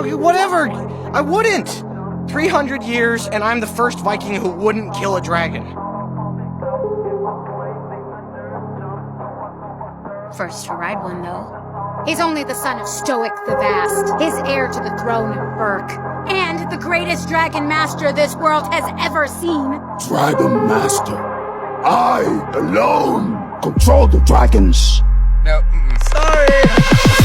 Whatever. I wouldn't. 300 years, and I'm the first Viking who wouldn't kill a dragon. First to ride one, though. He's only the son of Stoic the Vast, his heir to the throne of Berk, and the greatest dragon master this world has ever seen. Dragon Master. I alone control the dragons. No, sorry.